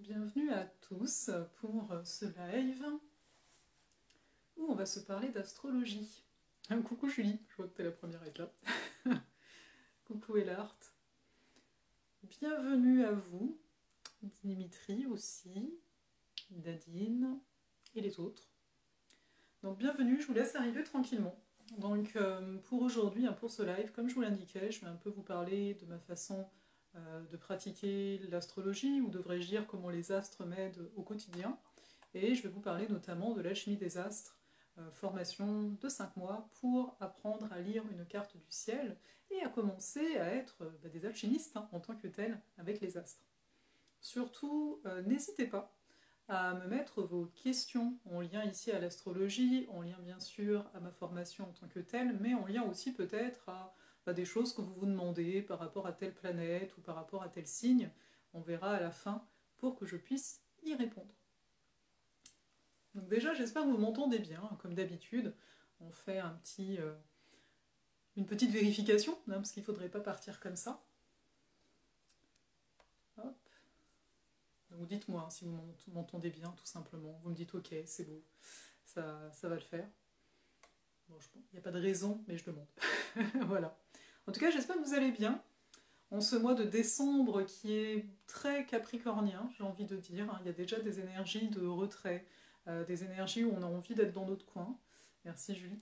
Bienvenue à tous pour ce live où on va se parler d'astrologie. Coucou Julie, je vois que t'es la première à être là. Coucou Elart. Bienvenue à vous, Dimitri aussi, Nadine et les autres. Donc bienvenue, je vous laisse arriver tranquillement. Donc pour aujourd'hui, pour ce live, comme je vous l'indiquais, je vais un peu vous parler de ma façon de pratiquer l'astrologie, ou devrais-je dire comment les astres m'aident au quotidien. Et je vais vous parler notamment de l'alchimie des astres, formation de 5 mois pour apprendre à lire une carte du ciel et à commencer à être des alchimistes en tant que tels avec les astres. Surtout, n'hésitez pas à me mettre vos questions en lien ici à l'astrologie, en lien bien sûr à ma formation en tant que telle, mais en lien aussi peut-être à des choses que vous vous demandez par rapport à telle planète ou par rapport à tel signe. On verra à la fin pour que je puisse y répondre. Donc déjà, j'espère que vous m'entendez bien, comme d'habitude. On fait une petite vérification, parce qu'il ne faudrait pas partir comme ça. Hop. Donc dites-moi si vous m'entendez bien, tout simplement. Vous me dites ok, c'est beau, ça va le faire. Bon, il n'y a pas de raison, mais je demande. Voilà. En tout cas, j'espère que vous allez bien. En ce mois de décembre qui est très capricornien, j'ai envie de dire, il y a déjà des énergies de retrait, des énergies où on a envie d'être dans notre coin. Merci Julie.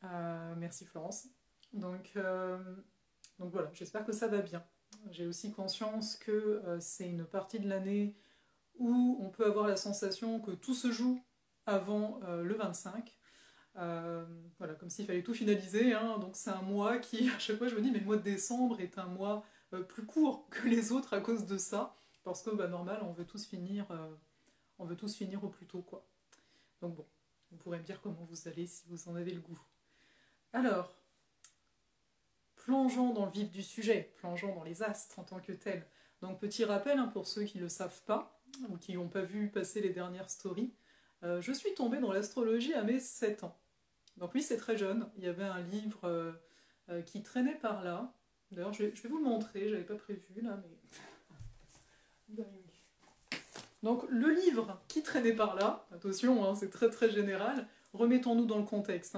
Merci Florence. Donc voilà, j'espère que ça va bien. J'ai aussi conscience que c'est une partie de l'année où on peut avoir la sensation que tout se joue avant le 25. Voilà, comme s'il fallait tout finaliser, donc c'est un mois qui, à chaque fois je me dis, mais le mois de décembre est un mois plus court que les autres à cause de ça, parce que normal, on veut tous finir au plus tôt, quoi. Donc bon, vous pourrez me dire comment vous allez si vous en avez le goût. Alors, plongeons dans le vif du sujet, plongeons dans les astres en tant que tels. Donc petit rappel, pour ceux qui ne le savent pas, ou qui n'ont pas vu passer les dernières stories, je suis tombée dans l'astrologie à mes 7 ans. Donc oui, c'est très jeune. Il y avait un livre qui traînait par là. D'ailleurs, je vais vous le montrer, j'avais pas prévu là, mais... Donc le livre qui traînait par là, attention, c'est très très général, remettons-nous dans le contexte.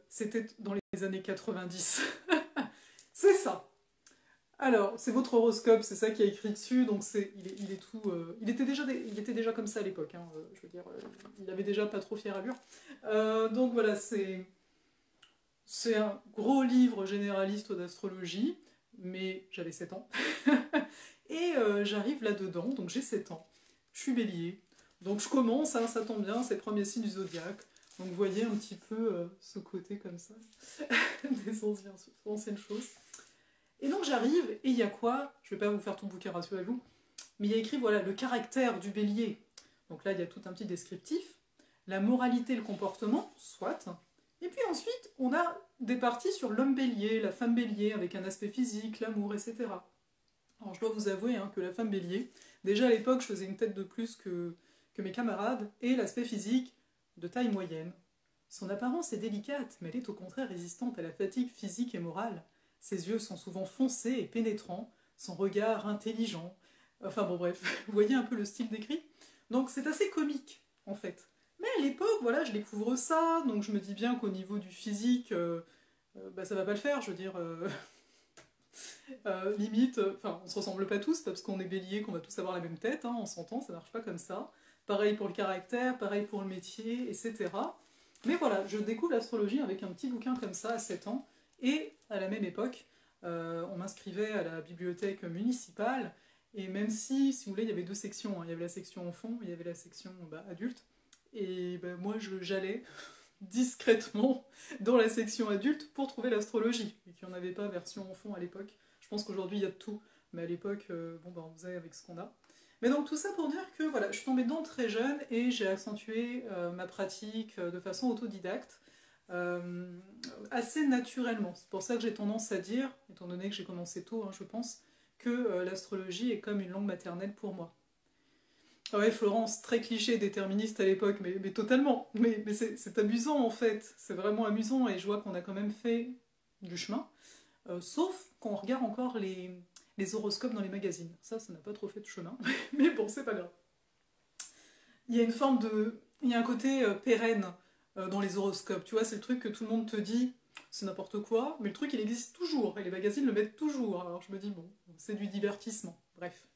C'était dans les années 90. C'est ça. Alors, c'est votre horoscope, c'est ça qui est écrit dessus, donc il est tout... il était déjà comme ça à l'époque, je veux dire, il avait déjà pas trop fière allure. Donc voilà, c'est un gros livre généraliste d'astrologie, mais j'avais 7 ans. Et j'arrive là-dedans, donc j'ai 7 ans, je suis bélier, donc je commence, ça tombe bien, c'est le premier signe du zodiaque, donc vous voyez un petit peu ce côté comme ça, des anciennes choses. Et donc j'arrive, et il y a quoi? Je vais pas vous faire tout le bouquin, rassurez-vous, mais il y a écrit, voilà, le caractère du bélier. Donc là, il y a tout un petit descriptif. La moralité, le comportement, soit. Et puis ensuite, on a des parties sur l'homme bélier, la femme bélier, avec un aspect physique, l'amour, etc. Alors je dois vous avouer que la femme bélier, déjà à l'époque, je faisais une tête de plus que mes camarades, et l'aspect physique, de taille moyenne. Son apparence est délicate, mais elle est au contraire résistante à la fatigue physique et morale. Ses yeux sont souvent foncés et pénétrants, son regard intelligent. Enfin bon bref, vous voyez un peu le style décrit. Donc c'est assez comique en fait. Mais à l'époque, voilà, je découvre ça, donc je me dis bien qu'au niveau du physique, ça va pas le faire, je veux dire... limite, on se ressemble pas tous, parce qu'on est bélier, qu'on va tous avoir la même tête, on s'entend, ça marche pas comme ça. Pareil pour le caractère, pareil pour le métier, etc. Mais voilà, je découvre l'astrologie avec un petit bouquin comme ça à 7 ans, et à la même époque, on m'inscrivait à la bibliothèque municipale, et même si vous voulez, il y avait 2 sections, il y avait la section enfant, il y avait la section adulte, et moi j'allais discrètement dans la section adulte pour trouver l'astrologie, vu qu'il n'y en avait pas version enfant à l'époque. Je pense qu'aujourd'hui il y a de tout, mais à l'époque, on faisait avec ce qu'on a. Mais donc tout ça pour dire que voilà, je suis tombée dedans très jeune et j'ai accentué ma pratique de façon autodidacte, assez naturellement. C'est pour ça que j'ai tendance à dire, étant donné que j'ai commencé tôt, je pense, que l'astrologie est comme une langue maternelle pour moi. Ah ouais, Florence, très cliché, déterministe à l'époque, mais totalement. Mais c'est amusant en fait, c'est vraiment amusant et je vois qu'on a quand même fait du chemin. Sauf qu'on regarde encore les horoscopes dans les magazines. Ça n'a pas trop fait de chemin, mais bon, c'est pas grave. Il y a une forme de... Il y a un côté pérenne dans les horoscopes, tu vois, c'est le truc que tout le monde te dit, c'est n'importe quoi, mais le truc il existe toujours, et les magazines le mettent toujours, alors je me dis, bon, c'est du divertissement, bref.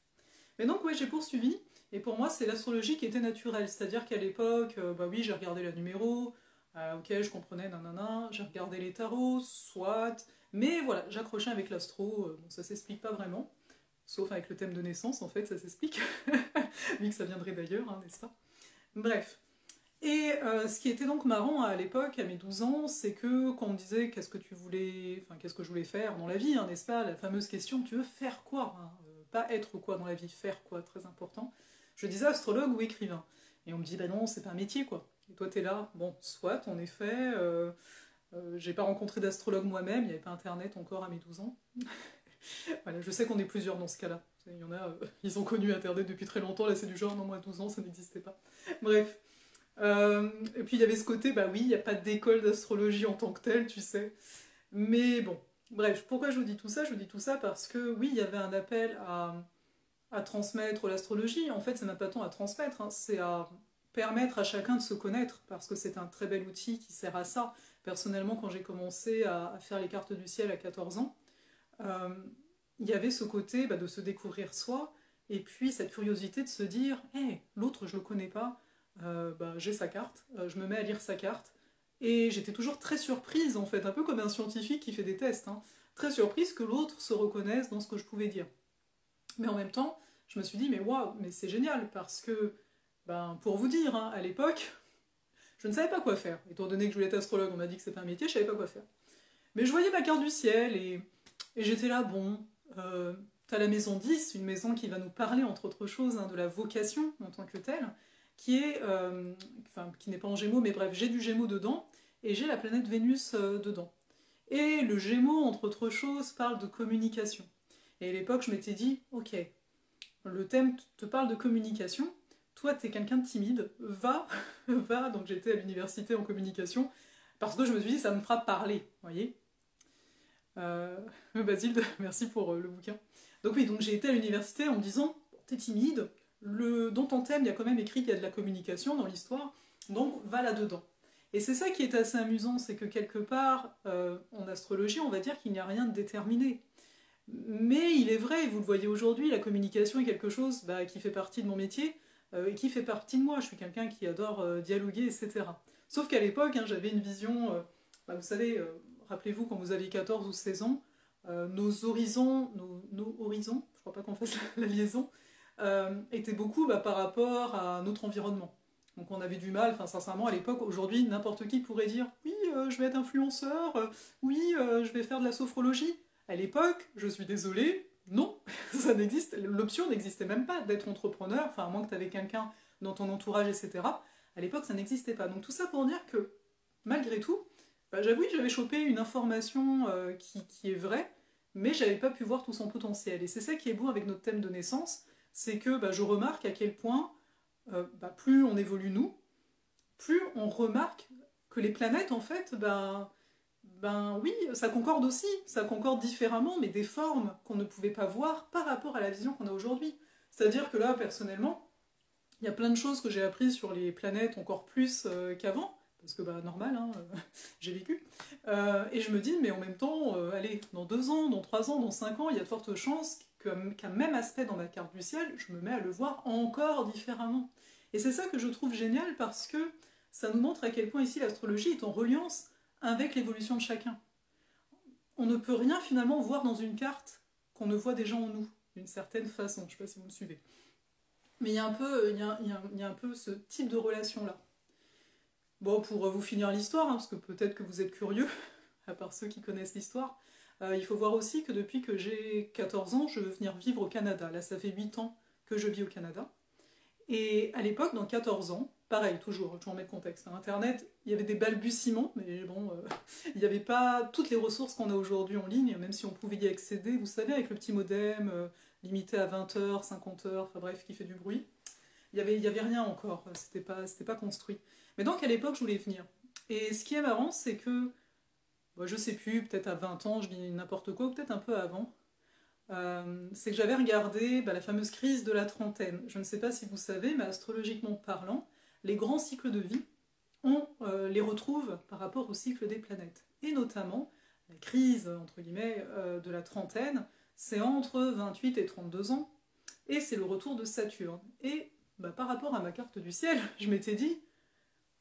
Mais donc, ouais, j'ai poursuivi, et pour moi, c'est l'astrologie qui était naturelle, c'est-à-dire qu'à l'époque, bah oui, j'ai regardé la numéro, ok, je comprenais, nanana, j'ai regardé les tarots, soit, mais voilà, j'accrochais avec l'astro, bon, ça s'explique pas vraiment, sauf avec le thème de naissance, en fait, ça s'explique, vu que ça viendrait d'ailleurs, hein, n'est-ce pas? Bref. Et ce qui était donc marrant à l'époque, à mes 12 ans, c'est que quand on me disait qu'est-ce que tu voulais, enfin qu'est-ce que je voulais faire dans la vie, hein, n'est-ce pas, la fameuse question, tu veux faire quoi, hein, pas être quoi dans la vie, faire quoi, très important. Je disais astrologue ou écrivain. Et on me dit, bah non, c'est pas un métier, quoi. Et toi, t'es là, bon, soit, en effet, j'ai pas rencontré d'astrologue moi-même, il n'y avait pas internet encore à mes 12 ans. Voilà, je sais qu'on est plusieurs dans ce cas-là. Il y en a, ils ont connu internet depuis très longtemps, là c'est du genre, non, moi à 12 ans, ça n'existait pas. Bref. Et puis il y avait ce côté, bah oui, il n'y a pas d'école d'astrologie en tant que telle, tu sais. Mais bon, bref, pourquoi je vous dis tout ça? Je vous dis tout ça parce que oui, il y avait un appel à transmettre l'astrologie. En fait, c'est même pas tant à transmettre, hein, c'est à permettre à chacun de se connaître, parce que c'est un très bel outil qui sert à ça. Personnellement, quand j'ai commencé à faire les cartes du ciel à 14 ans, euh, il y avait ce côté bah, de se découvrir soi, et puis cette curiosité de se dire, hey, l'autre je le connais pas, bah, j'ai sa carte, je me mets à lire sa carte, et j'étais toujours très surprise en fait, un peu comme un scientifique qui fait des tests, hein, très surprise que l'autre se reconnaisse dans ce que je pouvais dire. Mais en même temps, je me suis dit, mais waouh, mais c'est génial, parce que, ben, pour vous dire, hein, à l'époque, je ne savais pas quoi faire. Étant donné que je voulais être astrologue, on m'a dit que c'était un métier, je savais pas quoi faire. Mais je voyais ma carte du ciel, et j'étais là, bon, t'as la maison 10, une maison qui va nous parler, entre autres choses, hein, de la vocation en tant que telle, qui est, enfin, qui n'est pas en Gémeaux, mais bref, j'ai du Gémeaux dedans, et j'ai la planète Vénus dedans. Et le Gémeaux, entre autres choses, parle de communication. Et à l'époque, je m'étais dit, ok, le thème te parle de communication, toi, t'es quelqu'un de timide, va, va, donc j'étais à l'université en communication, parce que je me suis dit, ça me fera parler, vous voyez. Basile, merci pour le bouquin. Donc oui, donc j'ai été à l'université en me disant, t'es timide, dans ton thème, il y a quand même écrit qu'il y a de la communication dans l'histoire, donc va là-dedans. Et c'est ça qui est assez amusant, c'est que quelque part, en astrologie, on va dire qu'il n'y a rien de déterminé. Mais il est vrai, vous le voyez aujourd'hui, la communication est quelque chose bah, qui fait partie de mon métier et qui fait partie de moi. Je suis quelqu'un qui adore dialoguer, etc. Sauf qu'à l'époque, hein, j'avais une vision, bah, vous savez, rappelez-vous quand vous aviez 14 ou 16 ans, nos horizons, nos horizons, je crois pas qu'on fasse la liaison, étaient beaucoup bah, par rapport à notre environnement. Donc on avait du mal, enfin sincèrement à l'époque, aujourd'hui n'importe qui pourrait dire oui je vais être influenceur, oui je vais faire de la sophrologie. À l'époque, je suis désolée, non, ça n'existe, l'option n'existait même pas d'être entrepreneur, enfin à moins que tu avais quelqu'un dans ton entourage, etc. À l'époque ça n'existait pas. Donc tout ça pour dire que malgré tout, bah, j'avoue que j'avais chopé une information qui est vraie, mais j'avais pas pu voir tout son potentiel. Et c'est ça qui est beau avec notre thème de naissance, c'est que bah, je remarque à quel point bah, plus on évolue nous, plus on remarque que les planètes, en fait, ben oui, ça concorde aussi, ça concorde différemment, mais des formes qu'on ne pouvait pas voir par rapport à la vision qu'on a aujourd'hui. C'est-à-dire que là, personnellement, il y a plein de choses que j'ai apprises sur les planètes encore plus qu'avant, parce que bah normal, hein, j'ai vécu. Et je me dis, mais en même temps, allez, dans 2 ans, dans 3 ans, dans 5 ans, il y a de fortes chances qu'un même aspect dans ma carte du ciel, je me mets à le voir encore différemment. Et c'est ça que je trouve génial parce que ça nous montre à quel point ici l'astrologie est en reliance avec l'évolution de chacun. On ne peut rien finalement voir dans une carte qu'on ne voit déjà en nous, d'une certaine façon. Je ne sais pas si vous me suivez. Mais il y a un peu, il y a un peu ce type de relation-là. Bon, pour vous finir l'histoire, hein, parce que peut-être que vous êtes curieux, à part ceux qui connaissent l'histoire, il faut voir aussi que depuis que j'ai 14 ans, je veux venir vivre au Canada. Là, ça fait 8 ans que je vis au Canada. Et à l'époque, dans 14 ans, pareil, toujours, je vous remets le contexte. Hein, Internet, il y avait des balbutiements, mais bon, il n'y avait pas toutes les ressources qu'on a aujourd'hui en ligne, même si on pouvait y accéder, vous savez, avec le petit modem, limité à 20 heures, 50 heures, enfin bref, qui fait du bruit. Il y avait rien encore, c'était pas construit. Mais donc à l'époque, je voulais venir. Et ce qui est marrant, c'est que, bon, je sais plus, peut-être à 20 ans, je dis n'importe quoi, ou peut-être un peu avant, c'est que j'avais regardé la fameuse crise de la trentaine. Je ne sais pas si vous savez, mais astrologiquement parlant, les grands cycles de vie, on les retrouve par rapport au cycle des planètes. Et notamment, la crise, entre guillemets, de la trentaine, c'est entre 28 et 32 ans, et c'est le retour de Saturne. Et par rapport à ma carte du ciel, je m'étais dit,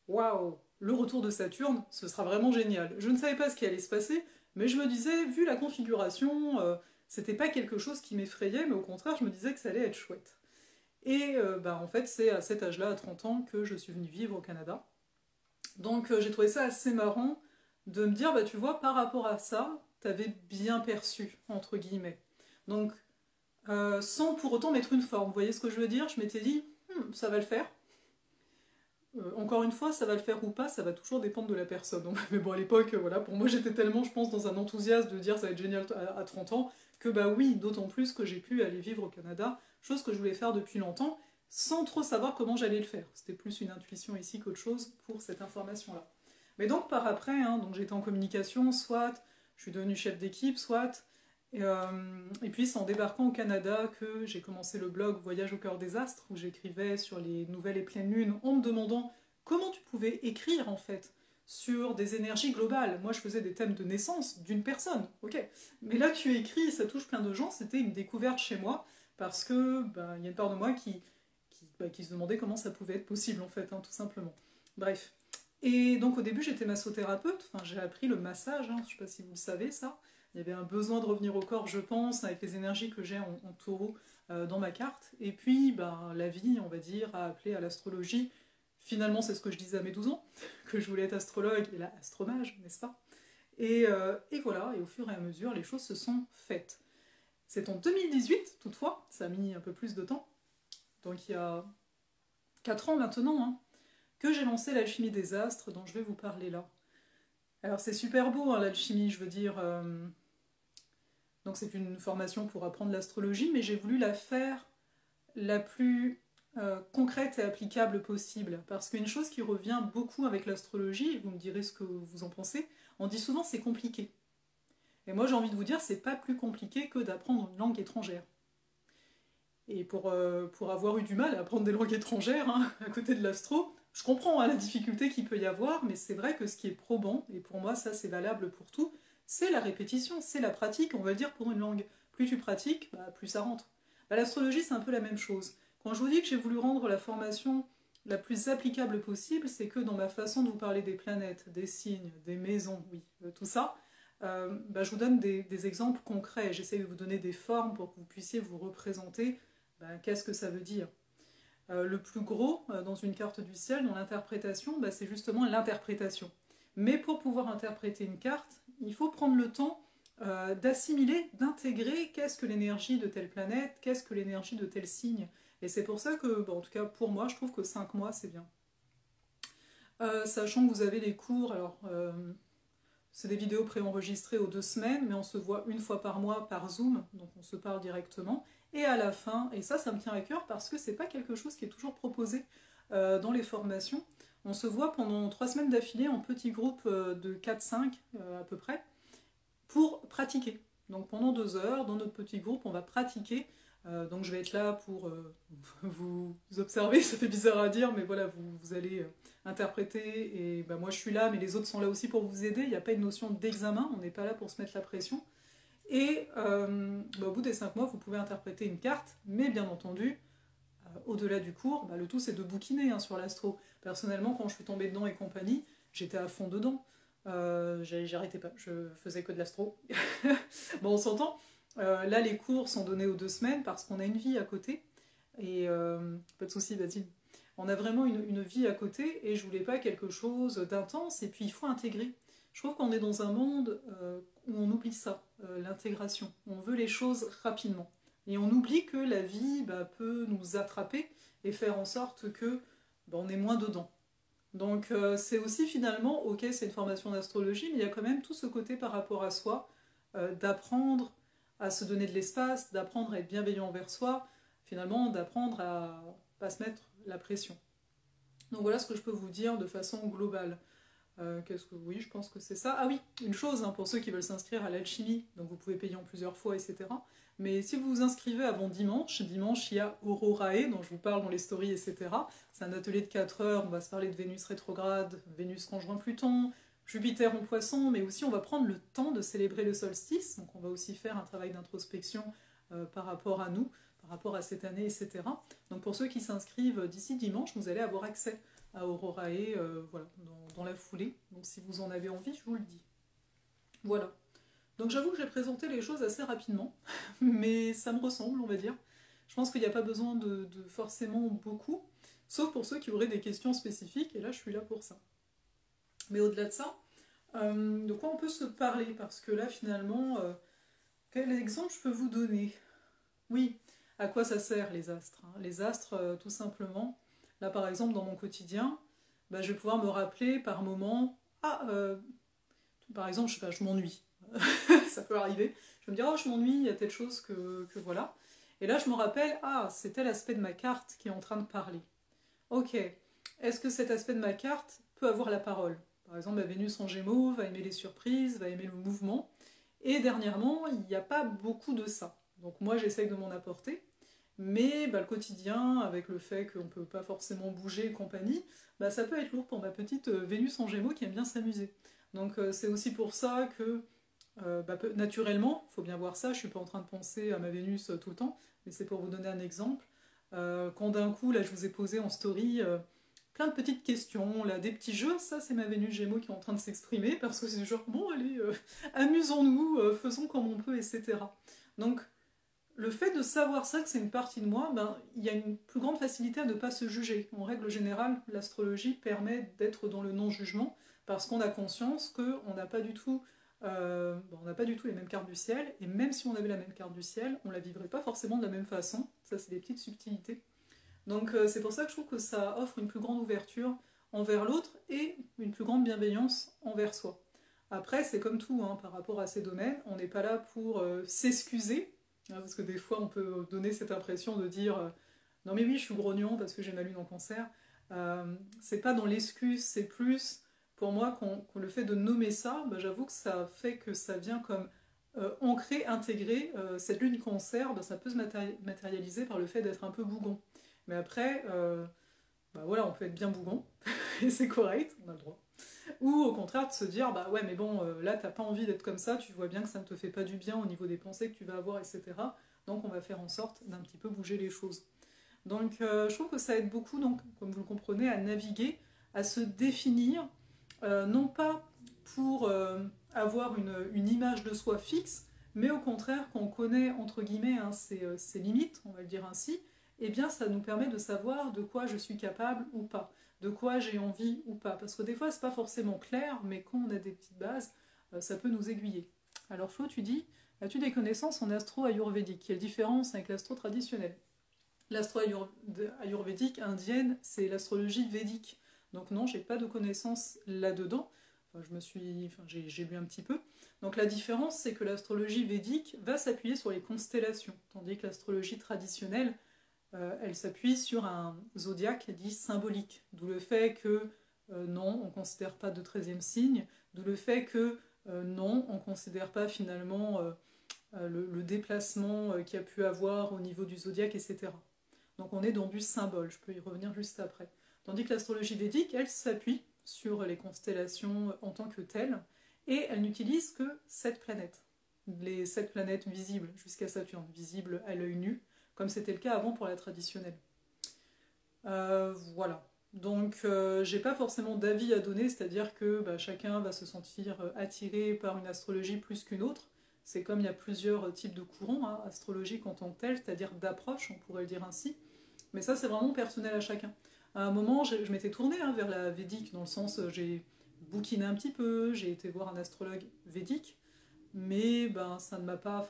waouh, le retour de Saturne, ce sera vraiment génial. Je ne savais pas ce qui allait se passer, mais je me disais, vu la configuration, c'était pas quelque chose qui m'effrayait, mais au contraire, je me disais que ça allait être chouette. Et en fait, c'est à cet âge-là, à 30 ans, que je suis venue vivre au Canada. Donc j'ai trouvé ça assez marrant de me dire, tu vois, par rapport à ça, t'avais bien perçu, entre guillemets. Donc, sans pour autant mettre une forme, vous voyez ce que je veux dire? Je m'étais dit, ça va le faire. Encore une fois, ça va le faire ou pas, ça va toujours dépendre de la personne. Donc, mais bon, à l'époque, voilà, pour moi, j'étais tellement, je pense, dans un enthousiasme de dire ça va être génial à 30 ans, que oui, d'autant plus que j'ai pu aller vivre au Canada, chose que je voulais faire depuis longtemps, sans trop savoir comment j'allais le faire. C'était plus une intuition ici qu'autre chose pour cette information-là. Mais donc, par après, donc j'étais en communication, soit je suis devenue chef d'équipe, soit... Et puis c'est en débarquant au Canada que j'ai commencé le blog Voyage au cœur des astres, où j'écrivais sur les nouvelles et pleines lunes en me demandant comment tu pouvais écrire en fait sur des énergies globales. Moi je faisais des thèmes de naissance d'une personne, ok, mais là tu écris et ça touche plein de gens, c'était une découverte chez moi parce que y a une part de moi qui se demandait comment ça pouvait être possible en fait, tout simplement. Bref. Et donc au début j'étais massothérapeute, j'ai appris le massage, je ne sais pas si vous le savez ça. Il y avait un besoin de revenir au corps, je pense, avec les énergies que j'ai en taureau dans ma carte. Et puis, la vie, on va dire, a appelé à l'astrologie. Finalement, c'est ce que je disais à mes 12 ans, que je voulais être astrologue et là, astromage, n'est-ce pas? Et voilà, et au fur et à mesure, les choses se sont faites. C'est en 2018, toutefois, ça a mis un peu plus de temps, donc il y a 4 ans maintenant, que j'ai lancé l'alchimie des astres, dont je vais vous parler là. Alors c'est super beau, l'alchimie, je veux dire... Donc c'est une formation pour apprendre l'astrologie, mais j'ai voulu la faire la plus concrète et applicable possible. Parce qu'une chose qui revient beaucoup avec l'astrologie, et vous me direz ce que vous en pensez, on dit souvent c'est compliqué. Et moi j'ai envie de vous dire, c'est pas plus compliqué que d'apprendre une langue étrangère. Et pour avoir eu du mal à apprendre des langues étrangères, à côté de l'astro, je comprends la difficulté qu'il peut y avoir, mais c'est vrai que ce qui est probant, et pour moi ça c'est valable pour tout, c'est la répétition, c'est la pratique, on va le dire pour une langue. Plus tu pratiques, plus ça rentre. L'astrologie, c'est un peu la même chose. Quand je vous dis que j'ai voulu rendre la formation la plus applicable possible, c'est que dans ma façon de vous parler des planètes, des signes, des maisons, oui, tout ça, je vous donne des exemples concrets. J'essaie de vous donner des formes pour que vous puissiez vous représenter qu'est-ce que ça veut dire. Le plus gros dans une carte du ciel, dans l'interprétation, c'est justement l'interprétation. Mais pour pouvoir interpréter une carte, il faut prendre le temps d'assimiler, d'intégrer qu'est-ce que l'énergie de telle planète, qu'est-ce que l'énergie de tel signe. Et c'est pour ça que, en tout cas pour moi, je trouve que 5 mois c'est bien. Sachant que vous avez les cours, alors c'est des vidéos préenregistrées aux 2 semaines, mais on se voit une fois par mois par Zoom, donc on se parle directement. Et à la fin, et ça me tient à cœur parce que c'est pas quelque chose qui est toujours proposé dans les formations. On se voit pendant 3 semaines d'affilée en petits groupes de 4-5 à peu près pour pratiquer. Donc pendant 2 heures, dans notre petit groupe, on va pratiquer. Donc je vais être là pour vous observer, ça fait bizarre à dire, mais voilà, vous allez interpréter. Et moi je suis là, mais les autres sont là aussi pour vous aider. Il n'y a pas une notion d'examen, on n'est pas là pour se mettre la pression. Et au bout des 5 mois, vous pouvez interpréter une carte, mais bien entendu, au-delà du cours, le tout c'est de bouquiner sur l'astro. Personnellement, quand je suis tombée dedans et compagnie, j'étais à fond dedans. J'arrêtais pas, je faisais que de l'astro. Bon, on s'entend. Là, les cours sont donnés aux 2 semaines parce qu'on a une vie à côté. Et pas de souci, vas-y. On a vraiment une vie à côté et je voulais pas quelque chose d'intense. Et puis, il faut intégrer. Je trouve qu'on est dans un monde où on oublie ça, l'intégration. On veut les choses rapidement. Et on oublie que la vie peut nous attraper et faire en sorte que on est moins dedans. Donc c'est aussi finalement, ok, c'est une formation d'astrologie, mais il y a quand même tout ce côté par rapport à soi, d'apprendre à se donner de l'espace, d'apprendre à être bienveillant envers soi, finalement d'apprendre à pas se mettre la pression. Donc voilà ce que je peux vous dire de façon globale. Oui, je pense que c'est ça. Ah oui, une chose, hein, pour ceux qui veulent s'inscrire à l'alchimie, donc vous pouvez payer en plusieurs fois, etc. Mais si vous vous inscrivez avant dimanche, dimanche il y a Aurorae, dont je vous parle dans les stories, etc. C'est un atelier de 4 heures, on va se parler de Vénus rétrograde, Vénus conjoint Pluton, Jupiter en poisson, mais aussi on va prendre le temps de célébrer le solstice, donc on va aussi faire un travail d'introspection par rapport à nous, par rapport à cette année, etc. Donc pour ceux qui s'inscrivent d'ici dimanche, vous allez avoir accès à Aurorae voilà, dans la foulée. Donc si vous en avez envie, je vous le dis. Voilà. Donc j'avoue que j'ai présenté les choses assez rapidement, mais ça me ressemble, on va dire. Je pense qu'il n'y a pas besoin de forcément beaucoup, sauf pour ceux qui auraient des questions spécifiques, et là je suis là pour ça. Mais au-delà de ça, de quoi on peut se parler? Parce que là finalement, quel exemple je peux vous donner? Oui, à quoi ça sert les astres, hein? Les astres, tout simplement, là par exemple dans mon quotidien, bah, je vais pouvoir me rappeler par moment, par exemple, je sais pas, je m'ennuie. Ça peut arriver. Je vais me dire, oh, je m'ennuie, il y a telle chose que voilà. Et là, je me rappelle, ah, c'est tel aspect de ma carte qui est en train de parler. Ok, est-ce que cet aspect de ma carte peut avoir la parole? Par exemple, ma Vénus en Gémeaux va aimer les surprises, va aimer le mouvement. Et dernièrement, il n'y a pas beaucoup de ça. Donc moi, j'essaye de m'en apporter. Mais bah, le quotidien, avec le fait qu'on ne peut pas forcément bouger et compagnie, bah, ça peut être lourd pour ma petite Vénus en Gémeaux qui aime bien s'amuser. Donc c'est aussi pour ça que naturellement, il faut bien voir ça, je ne suis pas en train de penser à ma Vénus tout le temps, mais c'est pour vous donner un exemple. Quand d'un coup, là, je vous ai posé en story plein de petites questions, là, des petits jeux, ça c'est ma Vénus Gémeaux qui est en train de s'exprimer, parce que c'est genre, bon, allez, amusons-nous, faisons comme on peut, etc. Donc, le fait de savoir ça, que c'est une partie de moi, ben, il y a une plus grande facilité à ne pas se juger. En règle générale, l'astrologie permet d'être dans le non-jugement, parce qu'on a conscience qu'on n'a pas du tout on n'a pas du tout les mêmes cartes du ciel, et même si on avait la même carte du ciel, on la vivrait pas forcément de la même façon. Ça, c'est des petites subtilités. Donc c'est pour ça que je trouve que ça offre une plus grande ouverture envers l'autre et une plus grande bienveillance envers soi. Après, c'est comme tout, hein, par rapport à ces domaines, on n'est pas là pour s'excuser, hein, parce que des fois on peut donner cette impression de dire non mais oui, je suis grognon parce que j'ai ma lune en cancer. C'est pas dans l'excuse, c'est plus pour moi qu'on le fait de nommer ça, bah, j'avoue que ça fait que ça vient comme ancrer, intégrer cette lune cancer, bah, ça peut se matérialiser par le fait d'être un peu bougon. Mais après, bah voilà, on peut être bien bougon, et c'est correct, on a le droit. Ou au contraire de se dire, bah ouais, mais bon, là t'as pas envie d'être comme ça, tu vois bien que ça ne te fait pas du bien au niveau des pensées que tu vas avoir, etc. Donc on va faire en sorte d'un petit peu bouger les choses. Donc je trouve que ça aide beaucoup, donc, comme vous le comprenez, à naviguer, à se définir, non pas pour avoir une image de soi fixe, mais au contraire, quand on connaît, entre guillemets, hein, ses limites, on va le dire ainsi, eh bien ça nous permet de savoir de quoi je suis capable ou pas, de quoi j'ai envie ou pas. Parce que des fois, c'est pas forcément clair, mais quand on a des petites bases, ça peut nous aiguiller. Alors Flo, tu dis, as-tu des connaissances en astro-ayurvédique? Quelle différence avec l'astro traditionnel? L'astro-ayurvédique indienne, c'est l'astrologie védique. Donc non, j'ai pas de connaissances là-dedans. Enfin, j'ai lu un petit peu. Donc la différence, c'est que l'astrologie védique va s'appuyer sur les constellations, tandis que l'astrologie traditionnelle, elle s'appuie sur un zodiaque dit symbolique. D'où le fait que non, on ne considère pas de 13e signe, d'où le fait que non, on ne considère pas finalement le déplacement qu'il y a pu avoir au niveau du zodiaque, etc. Donc on est dans du symbole, je peux y revenir juste après. Tandis que l'astrologie védique, elle s'appuie sur les constellations en tant que telles, et elle n'utilise que 7 planètes. Les 7 planètes visibles jusqu'à Saturne, visibles à l'œil nu, comme c'était le cas avant pour la traditionnelle. Voilà. Donc j'ai pas forcément d'avis à donner, c'est-à-dire que bah, chacun va se sentir attiré par une astrologie plus qu'une autre. C'est comme il y a plusieurs types de courants hein, astrologiques en tant que tels, c'est-à-dire d'approche, on pourrait le dire ainsi. Mais ça, c'est vraiment personnel à chacun. À un moment, je m'étais tournée hein, vers la védique, dans le sens, j'ai bouquiné un petit peu, j'ai été voir un astrologue védique, mais ben, ça ne m'a pas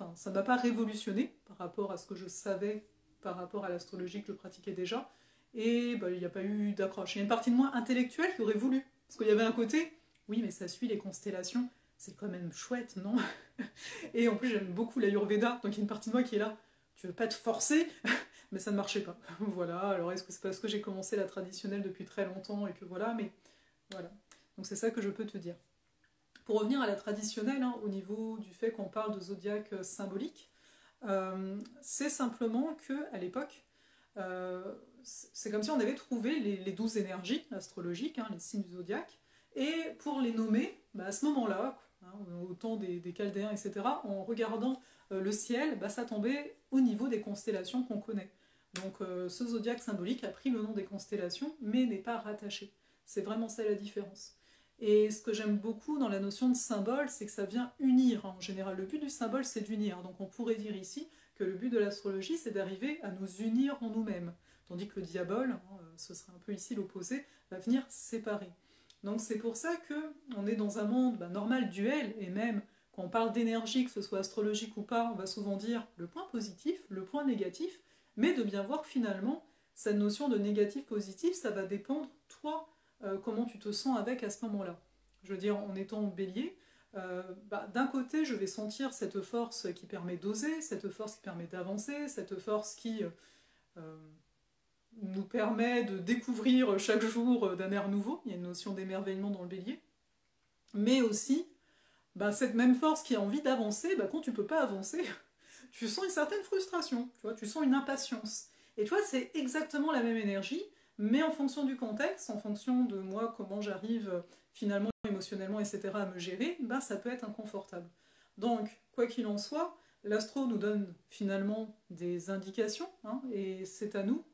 révolutionné par rapport à ce que je savais, par rapport à l'astrologie que je pratiquais déjà, et ben, il n'y a pas eu d'accroche. Il y a une partie de moi intellectuelle qui aurait voulu, parce qu'il y avait un côté, oui, mais ça suit les constellations, c'est quand même chouette, non? Et en plus, j'aime beaucoup l'Ayurveda, donc il y a une partie de moi qui est là, tu veux pas te forcer? Mais ça ne marchait pas. Voilà, alors est-ce que c'est parce que j'ai commencé la traditionnelle depuis très longtemps et que voilà, mais voilà. Donc c'est ça que je peux te dire. Pour revenir à la traditionnelle, hein, au niveau du fait qu'on parle de zodiaque symbolique, c'est simplement qu'à l'époque, c'est comme si on avait trouvé les 12 énergies astrologiques, hein, les signes du zodiaque, et pour les nommer, bah, à ce moment-là, hein, au temps des Chaldéens, etc., en regardant le ciel, bah, ça tombait au niveau des constellations qu'on connaît. Donc ce zodiaque symbolique a pris le nom des constellations, mais n'est pas rattaché. C'est vraiment ça la différence. Et ce que j'aime beaucoup dans la notion de symbole, c'est que ça vient unir. En général, le but du symbole, c'est d'unir. Donc on pourrait dire ici que le but de l'astrologie, c'est d'arriver à nous unir en nous-mêmes. Tandis que le diable, hein, ce serait un peu ici l'opposé, va venir séparer. Donc c'est pour ça qu'on est dans un monde normal, duel, et même quand on parle d'énergie, que ce soit astrologique ou pas, on va souvent dire le point positif, le point négatif, mais de bien voir que finalement, cette notion de négatif-positif, ça va dépendre, toi, comment tu te sens avec à ce moment-là. Je veux dire, en étant bélier, d'un côté, je vais sentir cette force qui permet d'oser, cette force qui permet d'avancer, cette force qui nous permet de découvrir chaque jour d'un air nouveau. Il y a une notion d'émerveillement dans le bélier. Mais aussi, cette même force qui a envie d'avancer, quand tu ne peux pas avancer, tu sens une certaine frustration, tu vois, tu sens une impatience. Et tu vois, c'est exactement la même énergie, mais en fonction du contexte, en fonction de moi, comment j'arrive finalement émotionnellement, etc., à me gérer, ça peut être inconfortable. Donc, quoi qu'il en soit, l'astro nous donne finalement des indications, hein, et c'est à nous,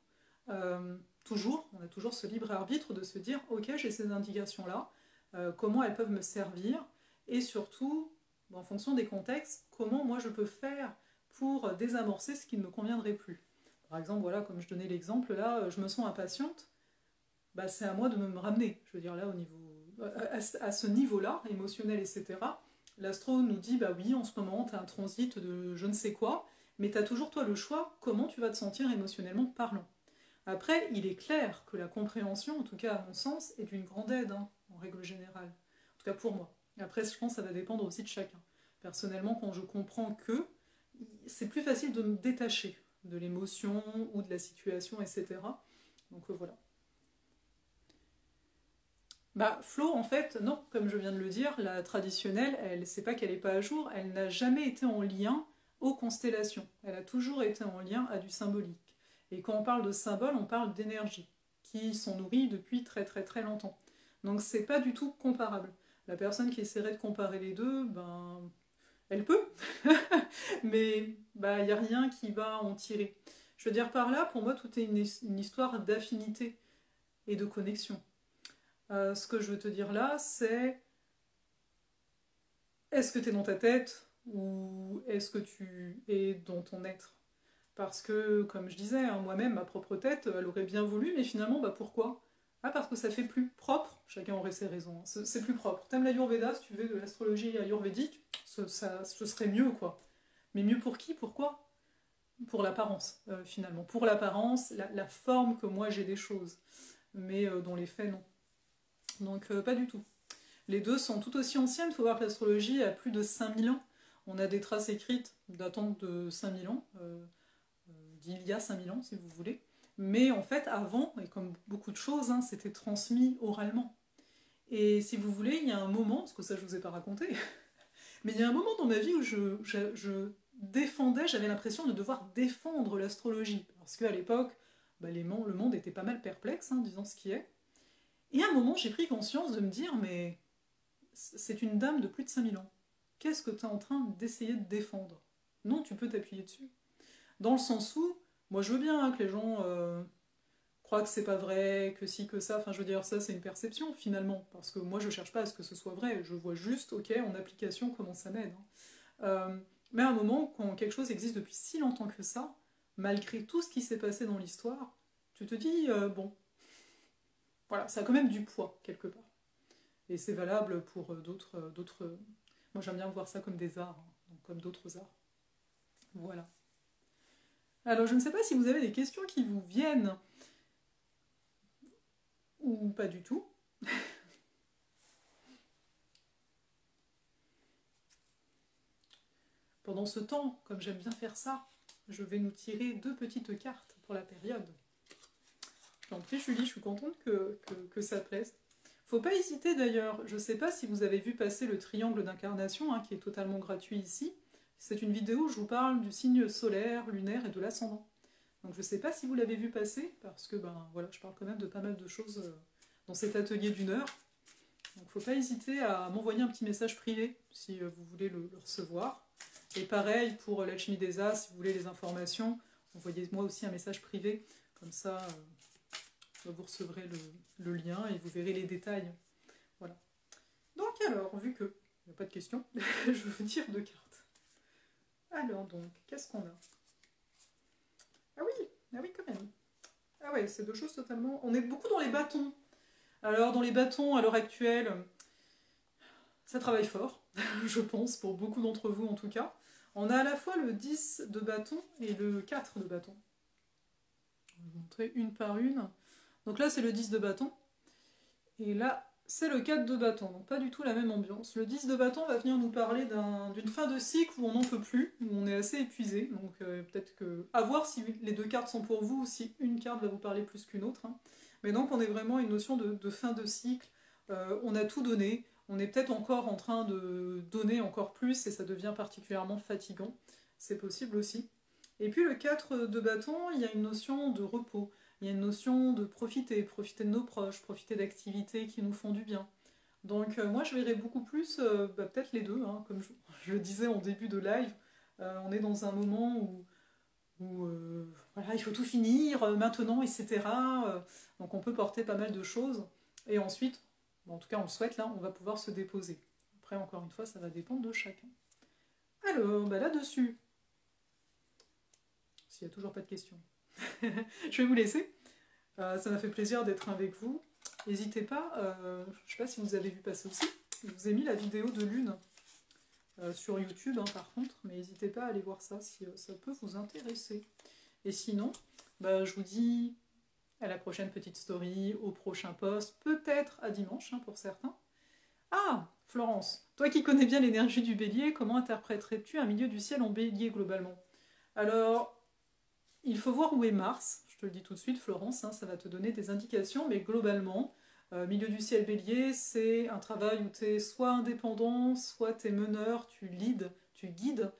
toujours, on a toujours ce libre arbitre de se dire, ok, j'ai ces indications-là, comment elles peuvent me servir, et surtout, en fonction des contextes, comment moi je peux faire pour désamorcer ce qui ne me conviendrait plus. Par exemple, voilà, comme je donnais l'exemple, là, je me sens impatiente, c'est à moi de me ramener. Je veux dire, là, au niveau, à ce niveau-là, émotionnel, etc., l'astro nous dit, oui, en ce moment, tu as un transit de je ne sais quoi, mais tu as toujours, toi, le choix, comment tu vas te sentir émotionnellement parlant. Après, il est clair que la compréhension, en tout cas à mon sens, est d'une grande aide, hein, en règle générale. En tout cas pour moi. Après, je pense que ça va dépendre aussi de chacun. Personnellement, quand je comprends que, c'est plus facile de me détacher de l'émotion ou de la situation, etc. Donc voilà. Flo, en fait, non, comme je viens de le dire, la traditionnelle, elle, c'est pas qu'elle n'est pas à jour, elle n'a jamais été en lien aux constellations. Elle a toujours été en lien à du symbolique. Et quand on parle de symboles, on parle d'énergie, qui sont nourries depuis très très très longtemps. Donc c'est pas du tout comparable. La personne qui essaierait de comparer les deux, elle peut, mais il n'y a rien qui va en tirer. Je veux dire par là, pour moi, tout est une histoire d'affinité et de connexion. Ce que je veux te dire là, c'est est-ce que tu es dans ta tête ou est-ce que tu es dans ton être? Parce que, comme je disais, hein, moi-même, ma propre tête, elle aurait bien voulu, mais finalement, pourquoi? Parce que ça fait plus propre, chacun aurait ses raisons, hein. C'est plus propre. T'aimes l'Ayurveda, si tu veux de l'astrologie ayurvédique, ce serait mieux, quoi. Mais mieux pour qui? Pourquoi? Pour l'apparence, finalement. Pour l'apparence, la forme que moi j'ai des choses. Mais dans les faits, non. Donc, pas du tout. Les deux sont tout aussi anciennes. Il faut voir que l'astrologie a plus de 5000 ans. On a des traces écrites datant de 5000 ans, d'il y a 5000 ans, si vous voulez. Mais en fait, avant, et comme beaucoup de choses, hein, c'était transmis oralement. Et si vous voulez, il y a un moment, parce que ça je ne vous ai pas raconté, mais il y a un moment dans ma vie où je défendais, j'avais l'impression de devoir défendre l'astrologie. Parce qu'à l'époque, le monde était pas mal perplexe, hein, disons ce qui est. Et à un moment, j'ai pris conscience de me dire, mais c'est une dame de plus de 5000 ans. Qu'est-ce que tu es en train d'essayer de défendre? Non, tu peux t'appuyer dessus. Dans le sens où, moi je veux bien hein, que les gens croient que c'est pas vrai, que si, que ça, enfin je veux dire, ça c'est une perception finalement, parce que moi je cherche pas à ce que ce soit vrai, je vois juste, ok, en application, comment ça m'aide. Hein. Mais à un moment, quand quelque chose existe depuis si longtemps que ça, malgré tout ce qui s'est passé dans l'histoire, tu te dis, bon, voilà, ça a quand même du poids, quelque part. Et c'est valable pour d'autres... Moi j'aime bien voir ça comme des arts, hein, donc comme d'autres arts. Voilà. Alors je ne sais pas si vous avez des questions qui vous viennent, ou pas du tout. Pendant ce temps, comme j'aime bien faire ça, je vais nous tirer 2 petites cartes pour la période. En plus, Julie, je suis contente que ça plaise. Faut pas hésiter d'ailleurs, je sais pas si vous avez vu passer le triangle d'incarnation, hein, qui est totalement gratuit ici. C'est une vidéo où je vous parle du signe solaire, lunaire et de l'ascendant. Donc je sais pas si vous l'avez vu passer, parce que ben voilà, je parle quand même de pas mal de choses dans cet atelier d'1 heure. Donc faut pas hésiter à m'envoyer un petit message privé si vous voulez le recevoir. Et pareil pour l'alchimie des As, si vous voulez les informations, envoyez-moi aussi un message privé, comme ça vous recevrez le lien et vous verrez les détails. Voilà. Donc alors, vu que il n'y a pas de questions, je vais vous dire 2 cartes. Alors donc, qu'est-ce qu'on a? Ah oui quand même. Ah ouais, c'est 2 choses totalement... On est beaucoup dans les bâtons. Alors dans les bâtons, à l'heure actuelle, ça travaille fort, je pense, pour beaucoup d'entre vous en tout cas. On a à la fois le 10 de bâton et le 4 de bâton. Je vais vous montrer une par une. Donc là, c'est le 10 de bâton. Et là, c'est le 4 de bâton. Donc pas du tout la même ambiance. Le 10 de bâton va venir nous parler d'une fin de cycle où on n'en peut plus, où on est assez épuisé. Donc peut-être que... À voir si les 2 cartes sont pour vous ou si une carte va vous parler plus qu'une autre. Hein. Mais donc on est vraiment une notion de fin de cycle. On a tout donné. On est peut-être encore en train de donner encore plus et ça devient particulièrement fatigant. C'est possible aussi. Et puis le 4 de bâton, il y a une notion de repos. Il y a une notion de profiter de nos proches, profiter d'activités qui nous font du bien. Donc moi je verrais beaucoup plus, peut-être les deux, hein, comme je le disais en début de live, on est dans un moment où voilà, il faut tout finir maintenant, etc. Donc on peut porter pas mal de choses. Et ensuite, bon, en tout cas on le souhaite, là, on va pouvoir se déposer. Après, encore une fois, ça va dépendre de chacun. Alors, bah là-dessus, s'il n'y a toujours pas de questions, je vais vous laisser. Ça m'a fait plaisir d'être avec vous. N'hésitez pas, je ne sais pas si vous avez vu passer aussi, je vous ai mis la vidéo de Lune sur YouTube hein, par contre, mais n'hésitez pas à aller voir ça si ça peut vous intéresser. Et sinon, bah, je vous dis à la prochaine petite story, au prochain post, peut-être à dimanche hein, pour certains. Ah, Florence, toi qui connais bien l'énergie du bélier, comment interpréterais-tu un milieu du ciel en bélier globalement? Alors, il faut voir où est Mars, je te le dis tout de suite Florence, hein, ça va te donner des indications, mais globalement, milieu du ciel bélier, c'est un travail où tu es soit indépendant, soit tu es meneur, tu leads, tu guides.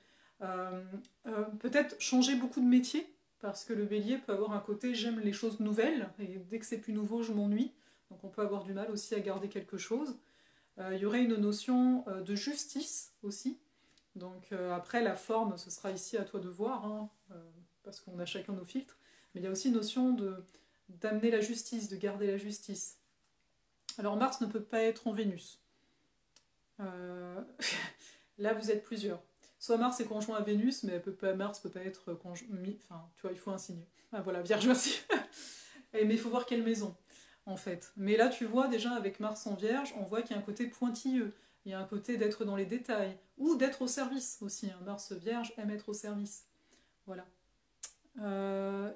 Peut-être changer beaucoup de métier, parce que le bélier peut avoir un côté j'aime les choses nouvelles, et dès que c'est plus nouveau, je m'ennuie. Donc on peut avoir du mal aussi à garder quelque chose. Il y aurait une notion de justice aussi. Donc après, la forme, ce sera ici à toi de voir, hein, parce qu'on a chacun nos filtres. Mais il y a aussi une notion d'amener la justice, de garder la justice. Alors Mars ne peut pas être en Vénus. Là, vous êtes plusieurs. Soit Mars est conjoint à Vénus, mais Mars peut pas être conjoint... Enfin, tu vois, il faut un signe. Ah voilà, Vierge, merci. Mais il faut voir quelle maison, en fait. Mais là, tu vois, déjà, avec Mars en Vierge, on voit qu'il y a un côté pointilleux. Il y a un côté d'être dans les détails. Ou d'être au service, aussi. Hein. Mars Vierge aime être au service. Voilà.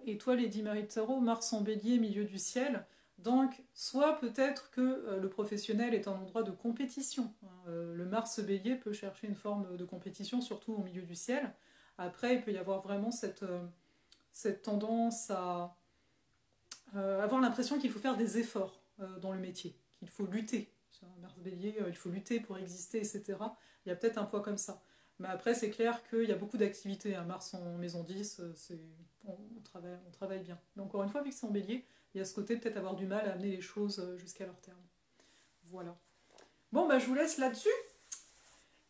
Et toi, Lady Marie Tarot, Mars en Bélier, milieu du ciel... Donc, soit peut-être que le professionnel est un endroit de compétition. Le Mars Bélier peut chercher une forme de compétition, surtout au milieu du ciel. Après, il peut y avoir vraiment cette tendance à avoir l'impression qu'il faut faire des efforts dans le métier, qu'il faut lutter. Sur un Mars Bélier, il faut lutter pour exister, etc. Il y a peut-être un poids comme ça. Mais après, c'est clair qu'il y a beaucoup d'activités. Mars en maison 10, on travaille bien. Mais encore une fois, vu que c'est en Bélier, il y a ce côté peut-être avoir du mal à amener les choses jusqu'à leur terme. Voilà. Bon, bah je vous laisse là-dessus.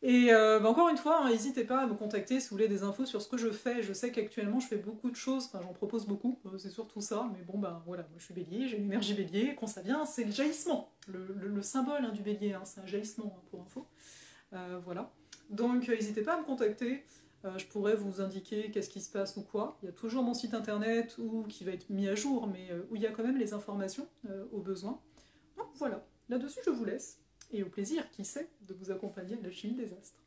Et encore une fois, n'hésitez pas à me contacter si vous voulez des infos sur ce que je fais. Je sais qu'actuellement, je fais beaucoup de choses. Enfin, j'en propose beaucoup. C'est surtout ça. Mais bon, bah voilà, moi je suis bélier, j'ai une énergie bélier. Quand ça vient, c'est le jaillissement. Le symbole hein, du bélier, hein, c'est un jaillissement hein, pour info. Voilà. Donc, n'hésitez pas à me contacter. Je pourrais vous indiquer qu'est-ce qui se passe ou quoi. Il y a toujours mon site internet qui va être mis à jour, mais où il y a quand même les informations au besoin. Donc voilà, là-dessus je vous laisse. Et au plaisir, qui sait, de vous accompagner à l'alchimie des astres.